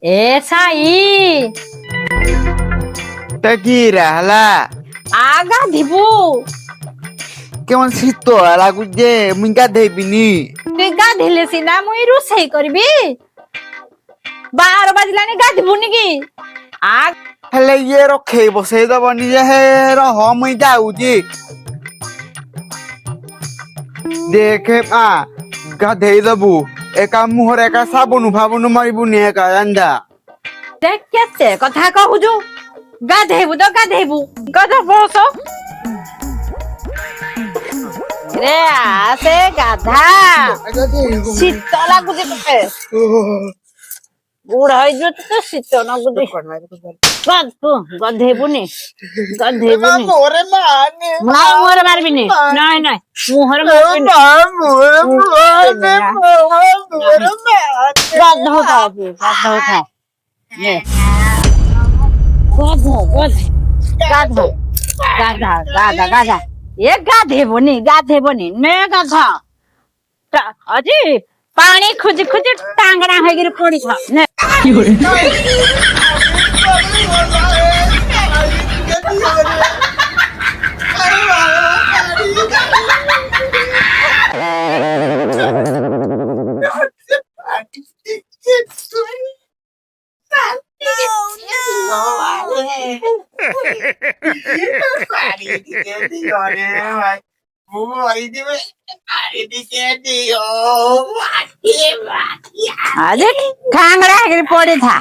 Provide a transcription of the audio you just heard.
ए Sai Takira hala. आगा धिबू কেমন শীত তো লাগুছে মুই গাধেই পিনি তুই গাধিলে সিনা মুই রুষেই করবি 12 বাজলানি গাধিবুনি কি আগ হেলে ইয়ে রক্ষে বসে দেব নিজে হে রহ মুই যাউছি দেখে গাধেই দেবু একা মুহর একা সাবুন ফাবুন মারিবু নি একা আন্দা দেখ কেতে কথা কহুজু গাধেবু তো গাধেবু গাধা বস রে আসে গাধা শীত লাগুছে তোকে বুড়া হয়ে যাচ্ছে তো শীত লাগুছে গাধেবুনি গাধেবুনি ওরে মানে মুহরে মারবিনি নাই নাই মুহরে মারবিনি গাধা খাবি গাধা খা নে গাধা গাধা গাধা গাধা এ গাধে বনি নে গাধা আজি পানি খুঁজি খুঁজি টাংরা হয়ে গেলে পড়ি খা নে আজি টাংরা হয়ে গেলে পড়ে থা